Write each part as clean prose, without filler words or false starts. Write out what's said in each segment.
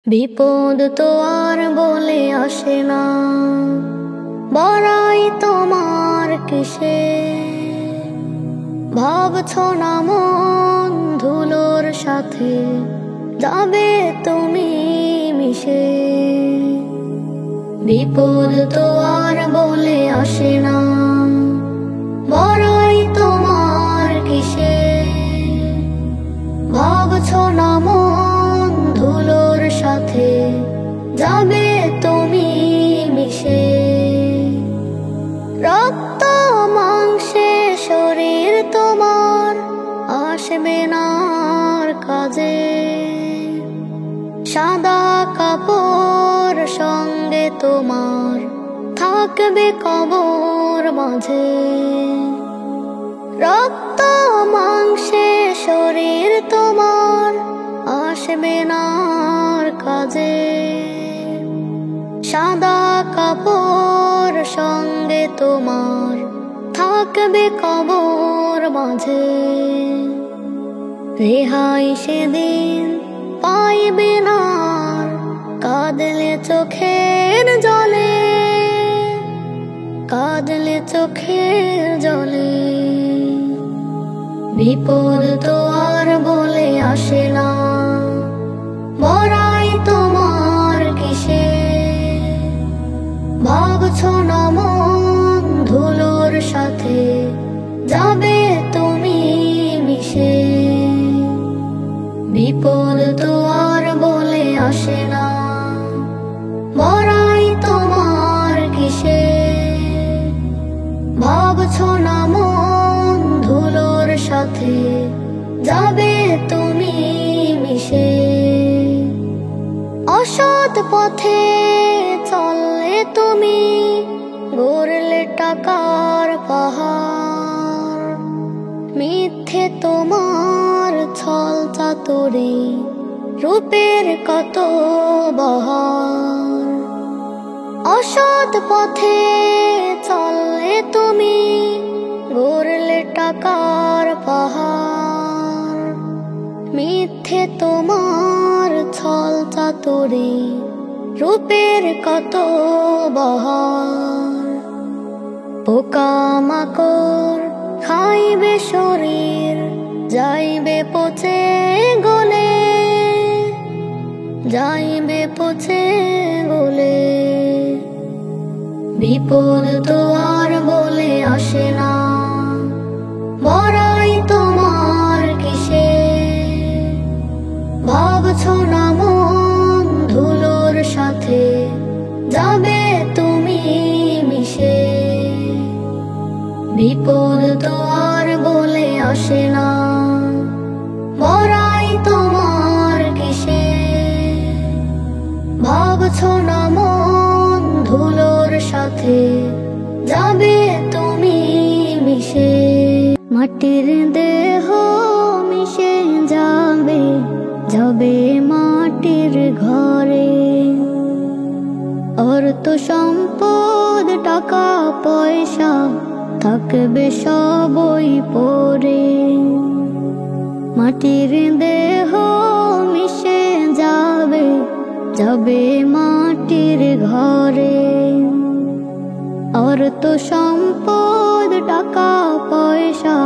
বিপদ তো আর বলে আসে না, বড়াই তোমার কিসে? ভাবছো না মন ধুলোর সাথে যাবে তুমি মিশে? বিপদ তো আর বলে আসে না, বড়াই তোমার কিসে? ভাবছো না মন ধুলোর সাথে যাবে তুমি মিশে? রক্ত মাংসে শরীর তোমার আসবে না আর কাজে, সাদা কাপড় সঙ্গে তোমার থাকবে কবর মাঝে। রক্ত মাংসে শরীর তোমার আসবে না আর কাজে, সাদা কাপড় সঙ্গে তোমার থাকবে কবর মাঝে। রেহাই সেদিন পাইবে না আর, কাঁদলে চোখের জলে, কাঁদলে চোখের জলে। বিপদ তো আর বলে আসে না, বড়াই তোমার কিসে? ভাবছো না মন ধুলোর সাথে যাবে তুমি মিশে? বিপদ তো আর বলে আসে না, বড়াই তোমার কিসে? ভাবছো না মন ধুলোর সাথে যাবে তুমি মিশে? অসৎ পথে চললে তুমি গড়লে টাকার পাহাড়, মিথ্যে তোমার ছল চাতুরি রূপের কত বহার। অসৎ পথে চললে তুমি গড়লে টাকার পাহাড়, মিথ্যে তোমার ছল চাতুরি রূপের কত বহার। পোকামাকড় খাইবে শরীর যাইবে পচে গলে, যাইবে পচে গলে। বিপদ তো আর বলে আসে না, বড়াই তোমার কিসে? ভাবছো না মন ধুলোর সাথে যাবে তুমি মিশে? বিপদ তো আর বলে আসে না, বড়াই তোমার কিসে? ভাবছো না মন ধুলোর সাথে যাবে তুমি মিশে? মাটির দেহ মিশে যাবে, যাবে মাটির ঘরে। অর্থ সম্পদ টাকা পয়সা থাকবে সবই পড়ে। মাটির দেহ মিশে যাবে, যাবে মাটির ঘরে। অর্থ সম্পদ টাকা পয়সা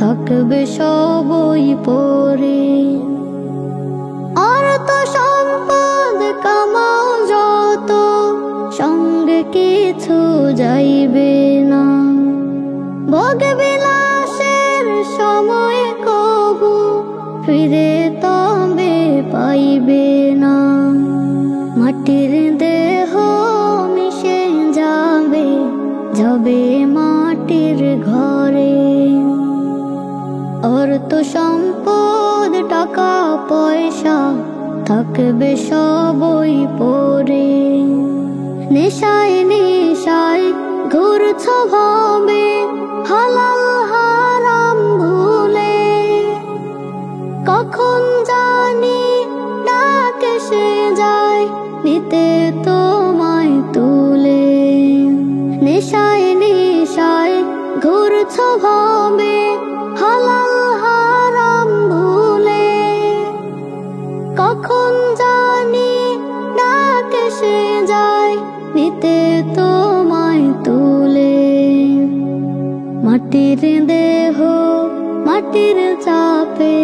থাকবে সবই পড়ে। অর্থ সম্পদ কামাও যত, সঙ্গে কিছু যাইবে না। ভোগ বিলাসের সময় কবু ফিরে তবে পাইবে না। মাটির দেহ মিশে যাবে, যাবে মাটির ঘরে। অর্থ সম্পদ টাকা পয়সা থাকবে সবই পড়ে। নেশায় নেশায় ঘুরছ ভাবে হালাল হারাম ভুলে, কখন জানি ডাক এসে যায় নিতে তোমায় তুলে। নেশায় নেশায় ঘুরছ ভাবে হালাল হারাম ভুলে, কখন জানি নিতে তোমায় তুলে। মাটির দেহ মাটির চাপে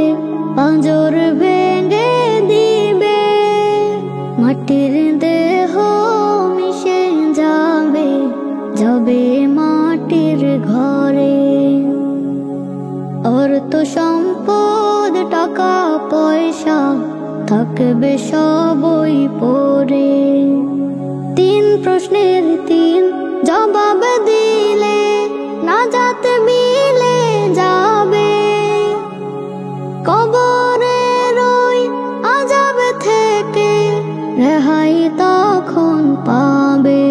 পাঁজর ভেঙে দিবে। মাটির দেহ মিশে যাবে, যাবে মাটির ঘরে। অর্থ সম্পদ টাকা পয়সা থাকবে সবই পড়ে। তিন প্রশ্নের তিন জবাব দিলে নাজাত মিলে যাবে। কবরের ওই আযাব থেকে রেহাই তখন পাবে।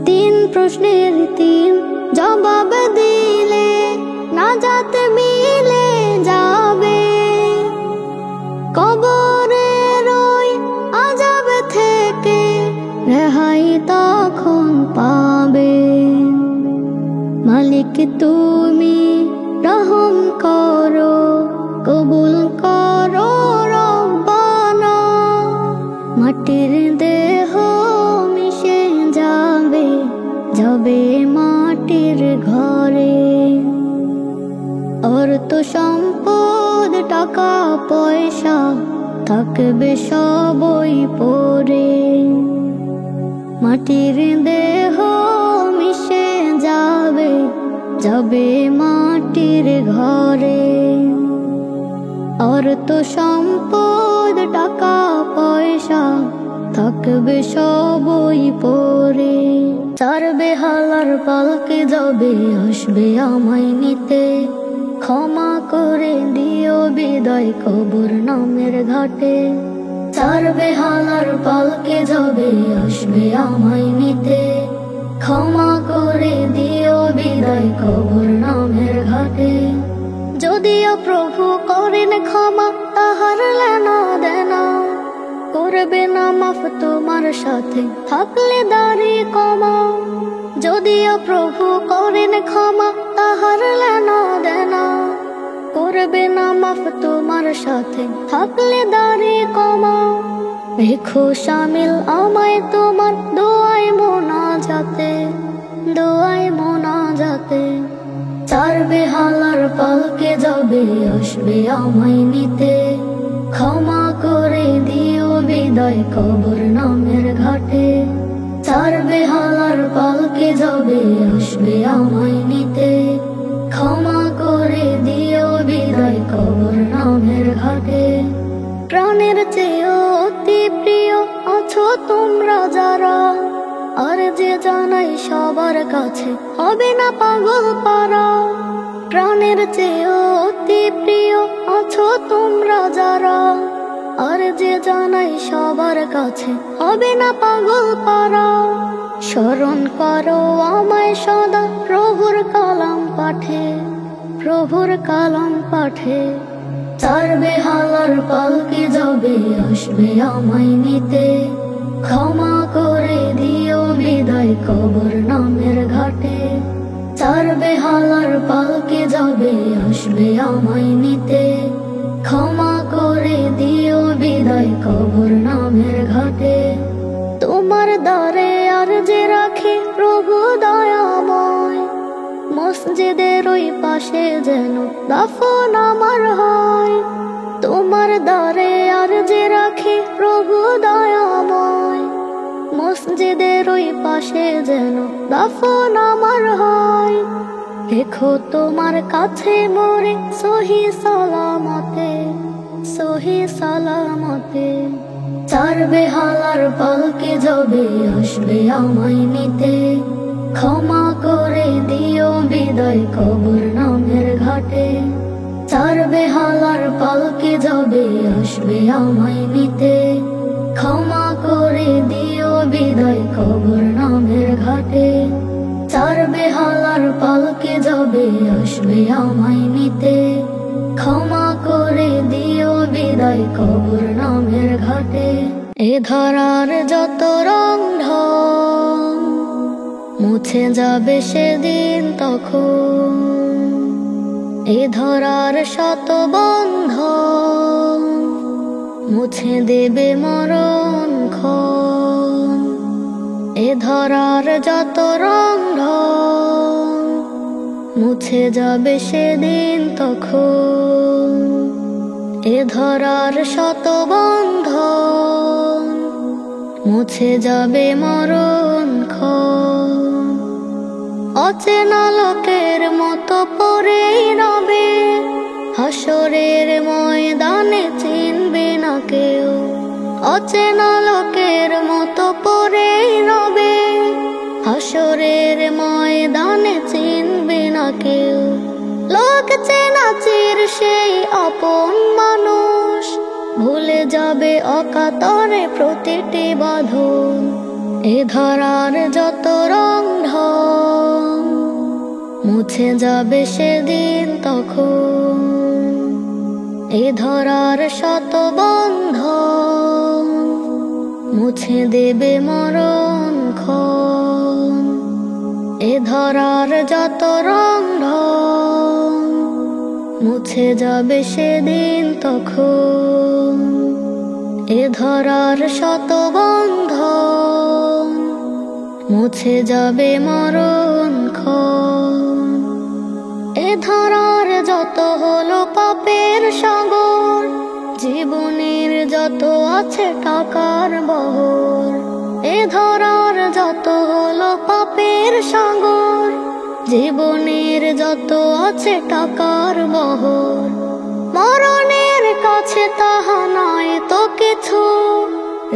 তিন প্রশ্নের তিন জবাব দিলে নাজাত মিলে যাবে। কবরের ওই আযাব থেকে রেহাই তখন পাবে। মালিক তুমি রহম করো, কবুল করো রব্বানা। মাটির দেহ মিশে যাবে, যাবে মাটির ঘরে। অর্থ সম্পদ টাকা পয়সা থাকবে সবই পড়ে। মাটির দেহ মিশে যাবে, যাবে মাটির ঘরে। অর্থ সম্পদ টাকা পয়সা থাকবে সবই পড়ে। চার বেহালার পালকে যাবে, আসবে আমায় নিতে। ক্ষমা করে দিও বিদায় কবর নামের ঘাটে। চার বেহালার পালকে যাবে, আসবে আমায় নিতে। ক্ষমা করে দিও বিদায় কবর নামের ঘাটে। যদিও প্রভু করেন ক্ষমা, তাহার লেনা দেনা করবে না মাফ তোমার সাথে থাকলে দাড়ি কমা। যদিও প্রভু করেন ক্ষমা, তাহার লেনা দেনা করবে না মাফ তোমার সাথে থাকলে দাড়ি কমা। রেখো শামিল আমায় তোমার দোয়ায় মোনাজাতে, দোয়ায় মোনাজাতে। চার বেহালার পালকে যাবে, আসবে আমায় নিতে। ক্ষমা করে দিও বিদায় কবর নামের ঘাটে। চার বেহালার পালকে যাবে, আসবে আমায় নিতে। ক্ষমা করে দিও বিদায় কবর নামের ঘাটে। প্রাণের চেয়েও অতি প্রিয় আছো তোমরা যারা, আর যে জানাই সবার কাছে হবে না পাগল পারা। প্রাণের চেয়েও অতি প্রিয় আছো তোমরা যারা, আর যে জানাই সবার কাছে হবে না পাগল পারা। স্মরণ করো আমায় সদা প্রভুর কালাম পাঠে, প্রভুর কালাম পাঠে। চার বেহালার পালকে যাবে, আসবে আমায় নিতে। ক্ষমা করে দিও বিদায় কবর নামের ঘাটে। চার বেহালার পালকে যাবে, আসবে আমায় নিতে। ক্ষমা করে দিও বিদায় কবর নামের ঘাটে। তোমার দ্বারে আর যে রাখে প্রভু দয়াময়, মসজিদের ওই পাশে যেন দাফন আমার হয়। তোমার দ্বারে আর যে রাখে প্রভু দয়াময়, মসজিদের ওই পাশে যেন দাফন আমার হয়। রেখো তোমার কাছে মোরে সহি সালামতে, সহি সালামতে। চার বেহালার পালকে যাবে, আসবে আমায় নিতে। ক্ষমা করে দিও বিদায় কবর নামের ঘাটে। চার বেহালার পালকে যাবে, আসবে আমায় নিতে। ক্ষমা করে দিও বিদায় কবর নামের ঘাটে। চার বেহালার পালকে যাবে, আসবে আমায় নিতে। ক্ষমা করে দিও বিদায় কবর নামের ঘাটে। এ ধরার যত রং ঢং মুছে যাবে সেদিন তখন। এ ধরার শত বন্ধন মুছে দেবে মরণ ক্ষণ। এ ধরার যত রং ঢং মুছে যাবে সেদিন তখন। এ ধরার শত বন্ধন মুছে যাবে মরণ ক্ষণ। অচেনা লোকের মতো পড়েই রবে হাসরের ময়দানে, চিনবে না কেউ। অচেনা লোকের মতো পড়েই রবে হাসরের ময়দানে, চিনবে না কেউ। লোক চেনা চির সেই আপন মানুষ ভুলে যাবে অকাতরে প্রতিটি বাঁধন। এ ধরার যত রং ঢং মুছে যাবে সেদিন তখন। এ ধরার শত বন্ধন মুছে দেবে মরণ ক্ষণ। এ ধরার যত রং ঢং মুছে যাবে সেদিন তখন। এ ধরার শত বন্ধন মুছে যাবে মরণ ক্ষণ। এ ধরার যত হলো পাপের সাগর, জীবনের যত আছে টাকার বহর। এ ধরার যত হলো পাপের সাগর, জীবনের যত আছে টাকার বহর। মরণের কাছে তাহা নয় তো কিছু,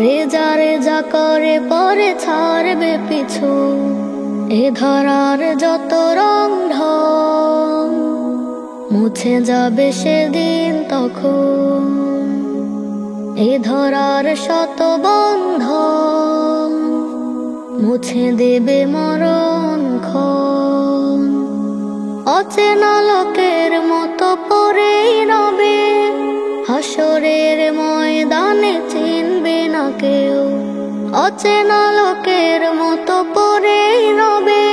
রেজা রেজা করে পরে ছাড়বে পিছু। এ ধরার যত রং ঢং মুছে যাবে সেদিন তখন। এ ধরার শত বন্ধন মুছে দেবে মরণ ক্ষণ। অচেনা লোকের মতো পড়েই রবে হাসরের ময়দানে, চিনবে না কেউ। অচেনা লোকের মতো পড়েই রবে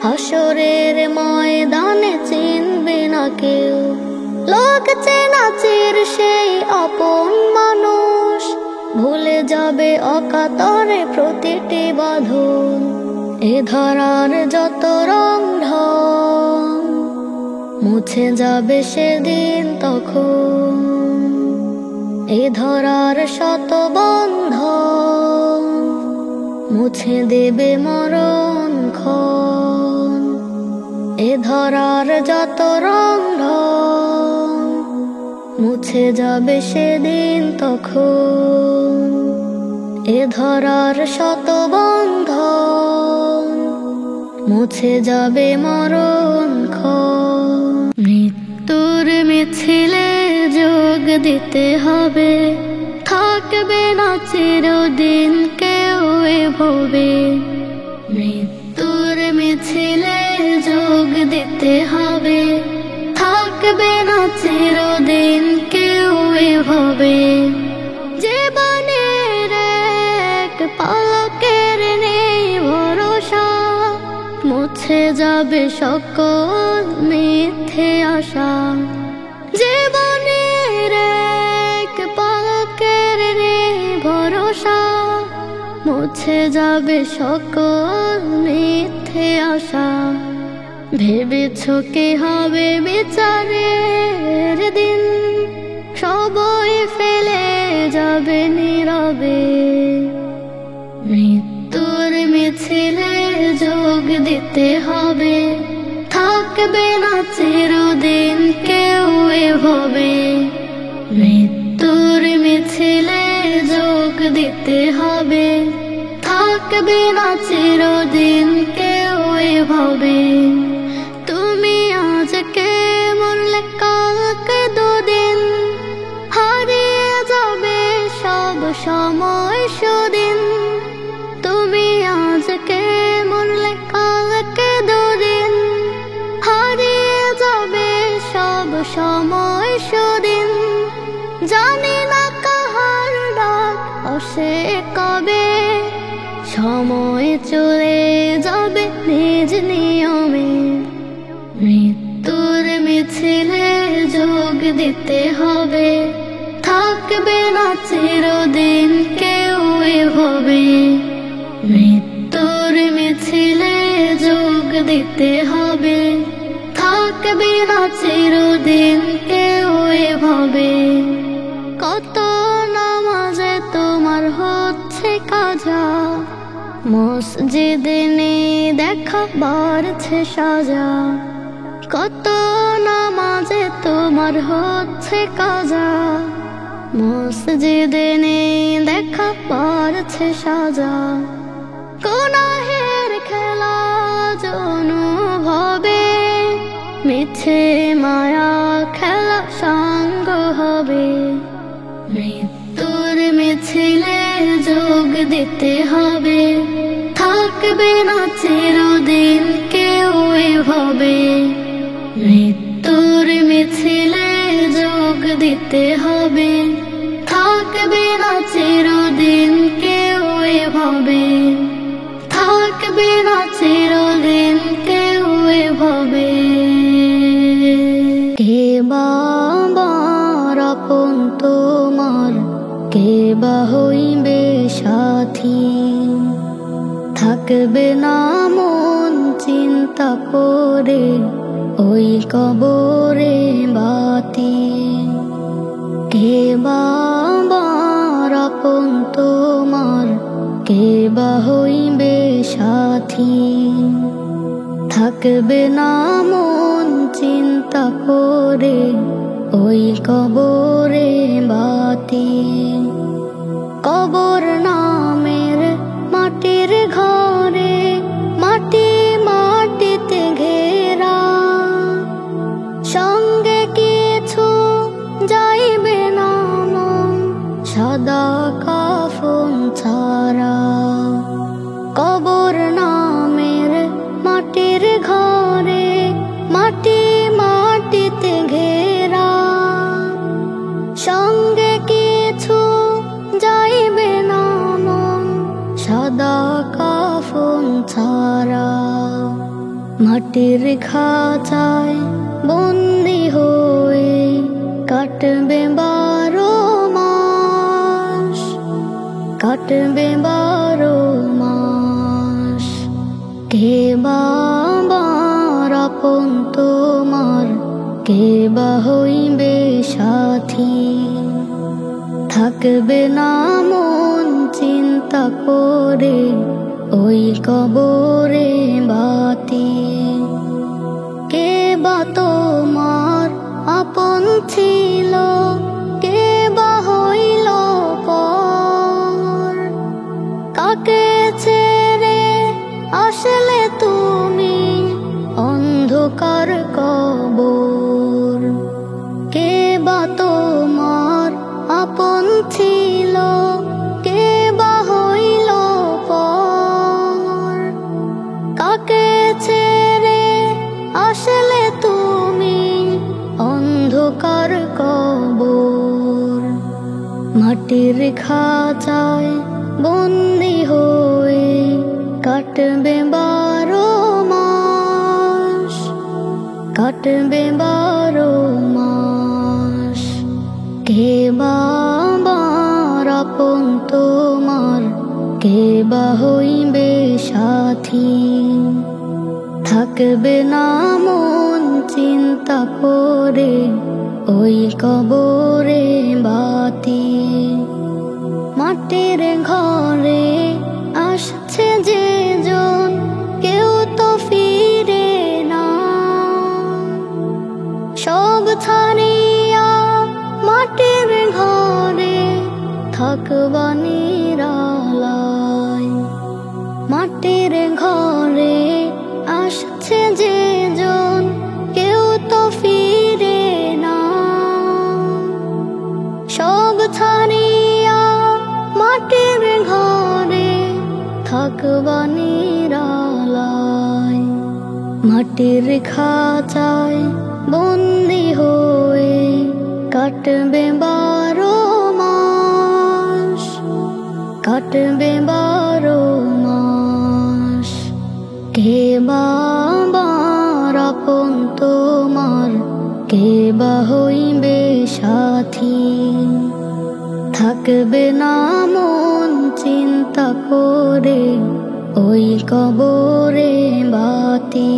হাসরের ময়দানে, চিনবে না কেউ। লোক চেনা চির সেই আপন মানুষ ভুলে যাবে অকাতরে প্রতিটি বাঁধন। এ ধরার যত রং ঢং মুছে যাবে সেদিন তখন। এ ধরার শত বন্ধন মুছে দেবে মরণ ক্ষণ। এ ধরার যত রং ঢং মুছে যাবে সেদিন তখন। এ ধরার শত বন্ধন মুছে যাবে মরণ ক্ষণ। মৃত্যুর মিছিলে যোগ দিতে হবে, থাকবে না চিরদিন কেউ এ ভবে। মৃত্যুর মিছিলে যোগ দিতে হবে, থাকবে না চিরদিন কেউ এ ভবে। জীবনের এক পলকের নেই ভরসা, মুছে যাবে সকল মিথ্যে আশা। জীবনের এক পলকের নেই ভরসা, মুছে যাবে সকল মিথ্যে আশা। ভেবেছ কি হবে বিচারের দিন, সবই ফেলে যাবে নীরবে। মৃত্যুর মিছিলে যোগ দিতে হবে, থাকবে না চিরদিন কেউ এ ভবে। মৃত্যুর মিছিলে যোগ দিতে হবে, থাকবে না চিরদিন কেউ এ ভবে। তুমি আজকে মরলে কালকে দুদিন, হারিয়ে যাবে সব সময় সুদিন। তুমি আজকে মরলে কালকে দুদিন, হারিয়ে যাবে সব সময় সুদিন। জানি না কাহার ডাক আসে কবে, সময় চলে যাবে নিজ নিয়মে। মৃত্যুর মিছিলে যোগ দিতে হবে, থাকবে না চিরদিন কেউ এ ভবে। মৃত্যু দিতে হবে, থাকবে না চিরদিন কেউ এভাবে। কত নামাজে তোমার হচ্ছে কাজা, মসজিদে নেই দেখা বাড়ছে সাজা। কত নামাজে তোমার হচ্ছে কাজা, মসজিদে নেই দেখা বাড়ছে সাজা। গুনাহের খেলা অনুভবে, মিছে মায়া খেলা সাঙ্গ হবে। মৃত্যুর মিছিলে যোগ দিতে হবে, থাকবে না চিরদিন কেউ এভাবে। মৃত্যুর মিছিলে যোগ দিতে হবে, থাকবে না চিরদিন কেউ এভাবে। থাকবে না চিরদিন কেউ এভাবে। কে বা আমার আপন তোমার, কে বা হইবে সাথী। থাকবে না মন চিন্তা করে ওই কবরে বাতি। কে বা আমার আপন তোমার, কে বা হইবে সাথী। থাকবে না মন চিন্তা করে ওই কবরে বাতি। কবর নামের মাটির ঘরে, মাটি মাটিতে ঘেরা। সঙ্গে কিছু যাইবে না মন, সাদা কাফন ছাড়া। কবর নামের মাটির ঘরে, মাটি মাটিতে ঘেরা। সঙ্গে কিছু যাইবে না মন, সাদা কাফন ছাড়া। মাটির খাঁচায় বন্দি হয়ে কাটবে 12 মাস, কাটবে 12 মাস। কে বা আমার আপন তোমার, কে বা হইবে সাথী। থাকবে না মন চিন্তা করে ওই কবরে বাতি। কে বা তোমার আপন ছিল, কে বা হইল পর। কাকে ছেড়ে আসলে তুমি অন্ধকার কবর। কে বা তোমার আপন ছিল, কে বা হইল পর। কাকে ছেড়ে আসলে তুমি অন্ধকার কবর। মাটির খাঁচায় বন্দি হয়ে কাটবে 12 মাস, কাটবে 12 মাস। কে বা আমার আপন তোমার, কে বা হইবে সাথী। থাকবে না মন চিন্তা করে ওই কবরে বাতি। মাটির ঘরে আসছে যে জন, কেউ তো ফিরে না। সব ছাড়িয়া মাটির ঘরে থাকবা নিরালায়। মাটির ঘরে আসছে যে জন, কেউ তো ফিরে না। সব ছাড়িয়া মাটির ঘরে থাকবা নিরালায়। মাটির খাঁচায় বন্দি হয়ে কাটবে 12 মাস, কাটবে 12 মাস। কে বা আমার আপন তোমার, কে বা হইবে সাথী। থাকবে না মন চিন্তা করে ওই কবরে বাতি।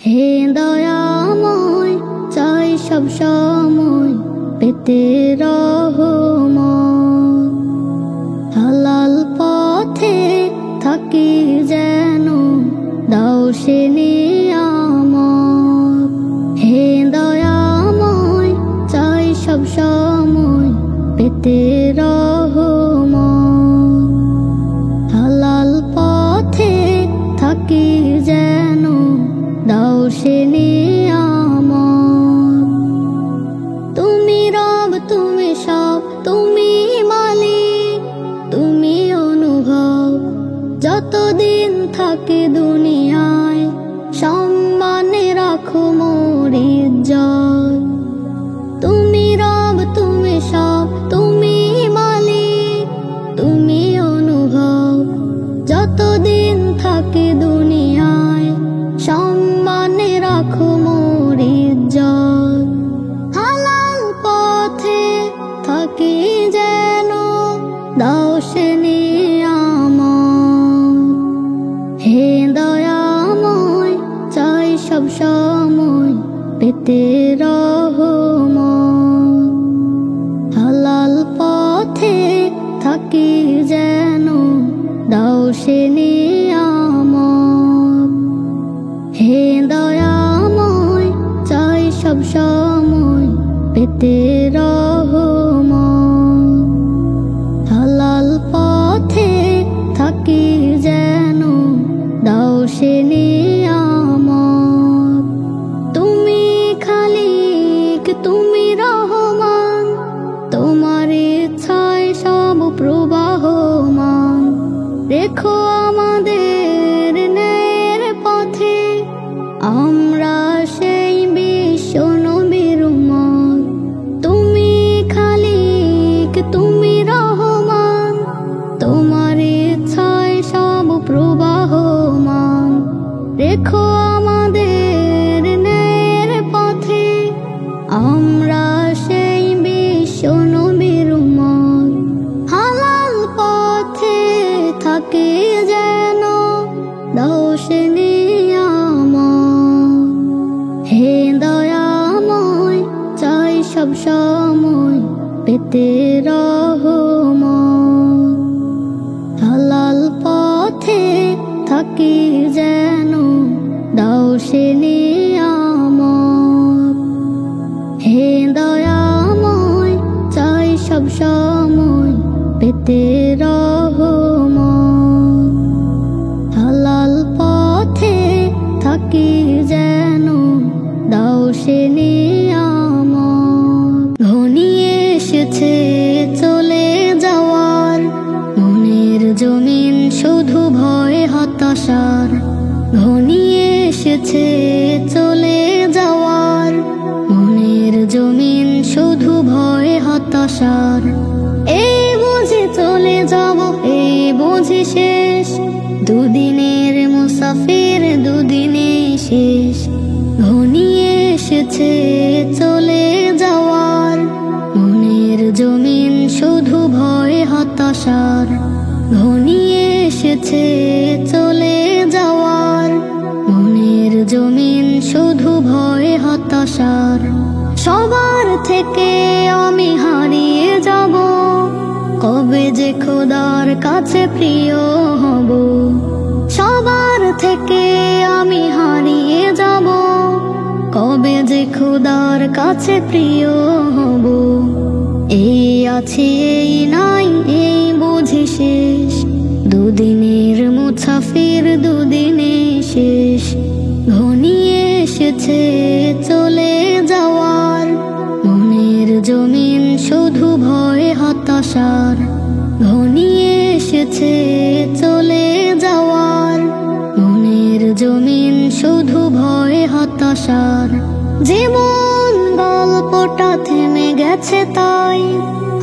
হে দয়াময়, চাই সব সময় পেতে রহমত। হালাল পথে থাকি যেন, দাও সে নিয়ামত। হে দয়াময়, চাই সব সময় পেতে রহমত। হালাল পথে থাকি যেন, দাও সে নিয়ামত। তুমি রব, তুমি সব, তুমি মালিক, তুমি অনুভব। যতদিন থাকে দুনিয়ায়, সম্মানে রাখো মোর ইজ্জত। তুমি রব, তুমি সব, তুমি মালিক, তুমি অনুভব। যতদিন থাকে দুনিয়ায়, সম্মানে রাখো মোর ইজ্জত। হালাল পথে থাকি যেন, দাও সে নিয়ামত। হে দয়াময়, চাই সব সময় পেতে রহমত। হালাল পথে থাকি যেন, দাও সে নিয়ামত। হে দয়াময়, চাই সব সময় পেতে রহমত। হালাল পথে থাকি যেন, দাও সে নিয়ামত। তুমি খালিক, তুমি রহমান, তোমার ইচ্ছায় সব প্রবাহমান। রেখো আমাদের ন্যায়ের পথে, আমরা সেই বিশ্ব নবীর উম্মত। তুমি খালিক, তুমি রহমান, তোমার ইচ্ছায় সব প্রবাহমান। রেখো আমাদের ন্যায়ের পথে, আমরা সেই বিশ্ব নবীর উম্মত। হালাল পথে থাকি যেন, দাও সে নিয়ামত। হে দয়াময়, চাই সব সময় পেতে রহমত। হালাল পথে থাকি যেন, দাও সে নিয়ামত। হে দয়াময়, চাই সব সময় পেতে রহমত। হালাল পথে থাকি যেন, দাও সে নিয়ামত। ঘনিয়ে এসেছে চলে যাওয়ার, মনের জমিন শুধু ভয় হতাশার। ঘনিয়ে এসেছে চলে যাওয়ার, মনের জমিন শুধু ভয় হতাশার। এই বুঝি চলে যাব, এই বুঝি শেষ, দুদিনের মুসাফির দুদিনে শেষ। ঘনিয়ে এসেছে চলে যাওয়ার, মনের জমিন শুধু ভয় হতাশার। ঘনিয়ে এসেছে চলে যাওয়ার, মনের জমিন শুধু ভয় হতাশার। সবার থেকে আমি হারিয়ে যাব, কবে যে খোদার কাছে প্রিয় হব। সবার থেকে আমি হারিয়ে যাব, কবে যে খোদার কাছে প্রিয় হব। এই আছি এই নাই, এই বুঝি শেষ, দুদিনের মুসাফির দুদিনে শেষ। ঘনিয়ে এসেছে চলে যাওয়ার, মনের জমিন শুধু ভয় হতাশার। ঘনিয়ে এসেছে চলে যাওয়ার, মনের জমিন শুধু ভয় হতাশার। জীবন গল্পটা থেমে গেছে তাই,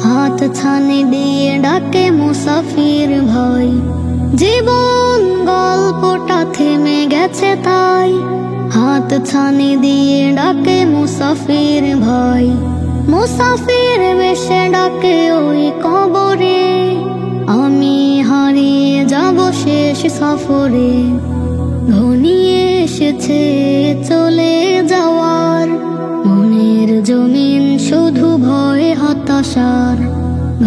হাত ছানি দিয়ে ডাকে মুসাফির ভাই। জীবন গল্পটা থেমে গেছে তাই, হাত ছানি দিয়ে ডাকে মুসাফির ভাই। মুসাফির বেশে ডাকে ওই কবরে, আমি হারিয়ে যাব শেষ সফরে ঘনিয়ে এসেছে চলে যাওয়ার। মনের জমিন শুধু ভয় হতাশার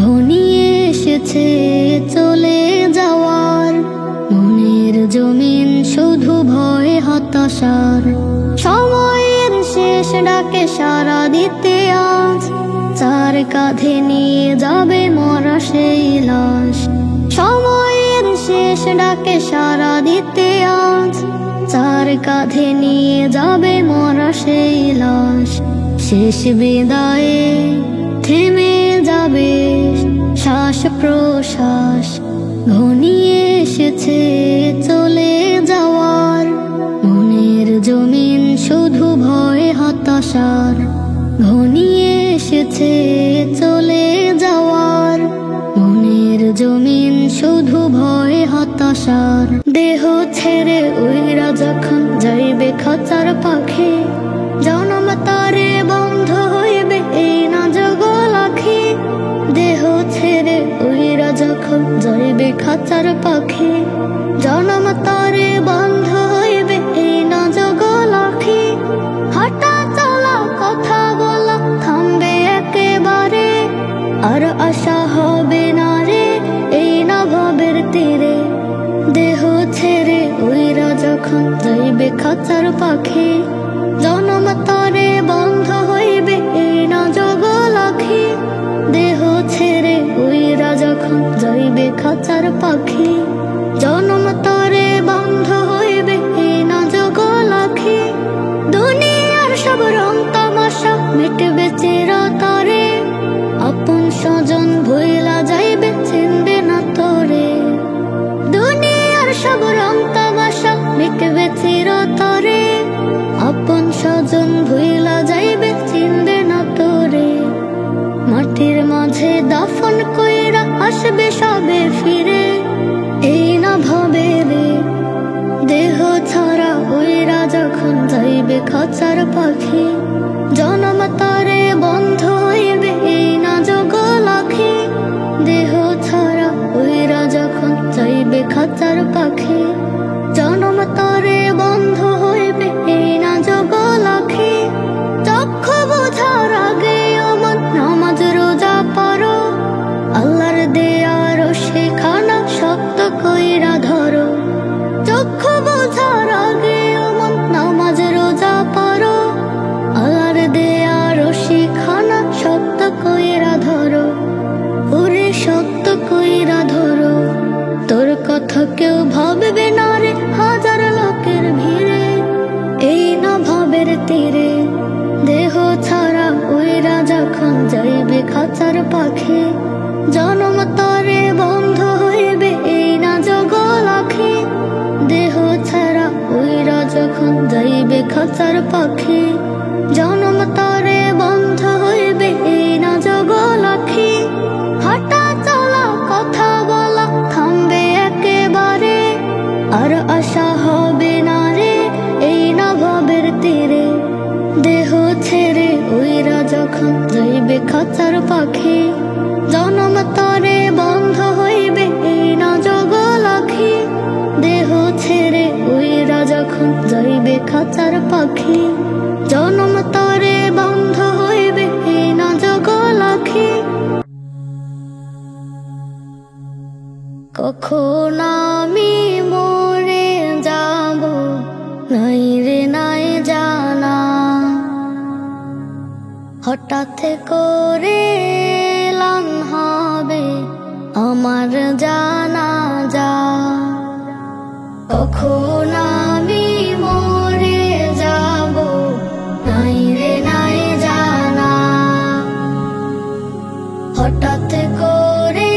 ঘনিয়ে এসেছে চলে যাওয়ার। মনের জমিন শুধু ভয় হতাশার। সময়ের শেষ ডাকে সাড়া দিতে আজ যার কাঁধে নিয়ে যাবে মরা সেই লাশ। সময়ের শেষ ডাকে সাড়া দিতে আজ যার কাঁধে নিয়ে যাবে মরা সেই লাশ। শেষ বিদায়ে থেমে যাবে শ্বাস প্রশ্বাস ঘনিয়ে এসেছে চলে যাওয়ার। মনের জমিন শুধু ভয় হতাশার ঘনিয়ে এসেছে চলে যাওয়ার। মনের জমিন শুধু ভয় হতাশার। দেহ ছেড়ে উইরা যখন যাইবে খাঁচার পাখি, জনম তারে বন্ধ হইবে এই না জগল আখি। দেহ ছেড়ে উইরা যখন যাইবে খাঁচার পাখি, জনম তারে বন্ধ হইবে এই না জগল আখি। হাঁটা চলা কথা বলা থামবে একেবারে, আর আশা হবে না রে এই না ভবের তীরে। দেহ ছেড়ে উইরা যখন যাইবে খাঁচার পাখি, জনম তারে বন্ধ হইবে এই না জগল আখি। দেহ ছেড়ে উইরা যখন যাইবে খাঁচার পাখি, জনম তারে বন্ধ হইবে এই না জগল আখি। দুনিয়ার সব রং তামাশা মিটবে চিরতরে, আপন স্বজন ভুইলা যাইবে চিনবে না তোরে। দুনিয়ার সব রং তামাশা মিটবে চিরতরে, আপন স্বজন ভুইলা যাইবে চিনবে না তোরে। মাটির মাঝে দাফন কইরা আসবে সবে ফিরে এই না ভাবে রে। দেহ ছাড়া উইরা যখন যাইবে খাঁচার পাখি, জনম তারে বন্ধ হইবে এই না জগল আখি। দেহ ছাড়া উইরা যখন যাইবে খাঁচার পাখি, জনম তারে বন্ধ হইবে এই না জগল আখি। চক্ষু বোঝার আগে আমার নামাজ রোজা পড়ো, আল্লাহর দেয়া রশিখানা শক্ত কইরা ধরো। চক্ষু বোঝার আগে আমার নামাজ রোজা পড়ো, আল্লাহর দেয়া রশিখানা শক্ত কইরা ধরো। ওরে শক্ত কইরা ধরো, তোর কথা কেউ ভাববে না রে হাজার লোকের ভিড়ে এই না ভবের তীরে। দেহ ছাড়া উইরা যখন যাইবে খাঁচার পাখি, জনম তারে বন্ধ হইবে এই না জগল আখি। দেহ ছাড়া উইরা যখন যাইবে খাঁচার পাখি, জনম তারে বন্ধ হইবে এই না জগল আখি। হাঁটা চলা কথা বলা থামবে একেবারে, আর আশা হবে না রে এই না ভবের তীরে। দেহ ছেড়ে উইরা যখন যাইবে খাঁচার পাখি, জনম তারে বন্ধ হইবে এই না জগল আখি। দেহ ছেড়ে উইরা যখন যাইবে খাঁচার পাখি, জনম তারে বন্ধ হইবে এই না জগল আখি। কখন আমি মরে যাব নাই রে নাই জানা, হঠাৎ করে এলান হবে আমার জানাজা। কখন আমি মরে যাব নাই রে নাই জানা, হঠাৎ করে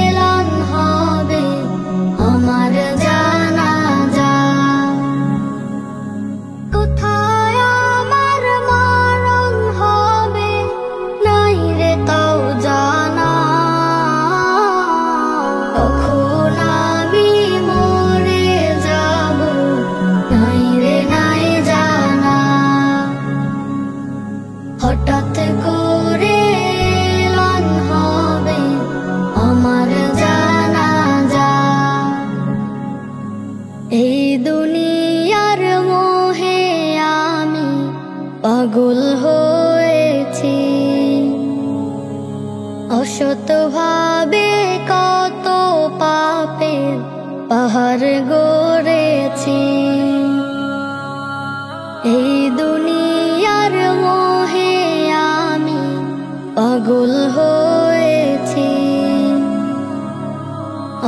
এলান হবে আমার জানাজা। কোথায় আমার মরণ হবে নাই রে তাও জানা। কখন আমি মরে যাব অসৎ ভাবে কত পাপের পাহাড় গড়েছি, এই দুনিয়ার মোহে আমি পাগল হয়েছি।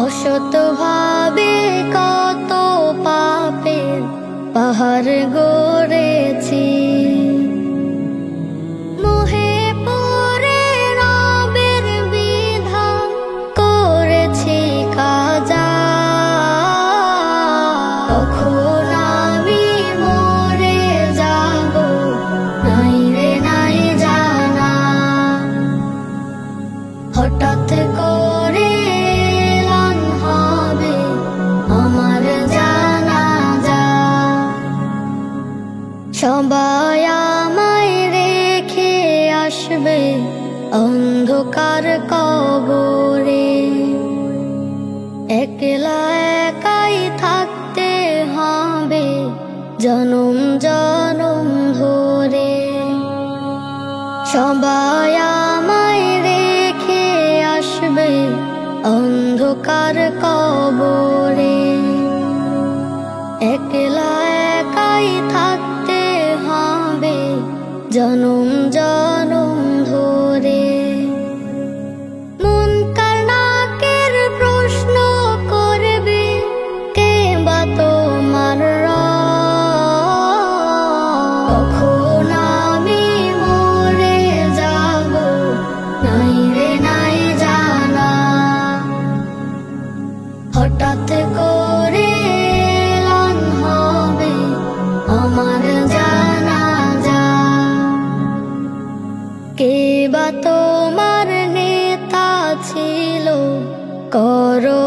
অসৎ ভাবে কত পাপের পাহাড় গড়েছি, মোহে পড়ে রবের বিধান করেছি কাজা। কখন আমি মরে যাব নাই রে নাই জানা, হঠাৎ করে এলান হবে আমার জানাজা। সবাই আমায় রেখে আসবে অন্ধকার কবরে, একলা একাই থাকতে হবে জনম জনম ধরে। সবাই আমায় রেখে আসবে অন্ধকার কবরে, একলা একাই থাকতে হবে জনম জনম ধরে। মুনকার নাকির প্রশ্ন করবে, কে বা তোমার রব? কখন আমি মরে যাব নাই রে নাই জানা, হঠাৎ করে এলান হবে আমার জানাজা। কে বা তোমার নেতা ছিল করো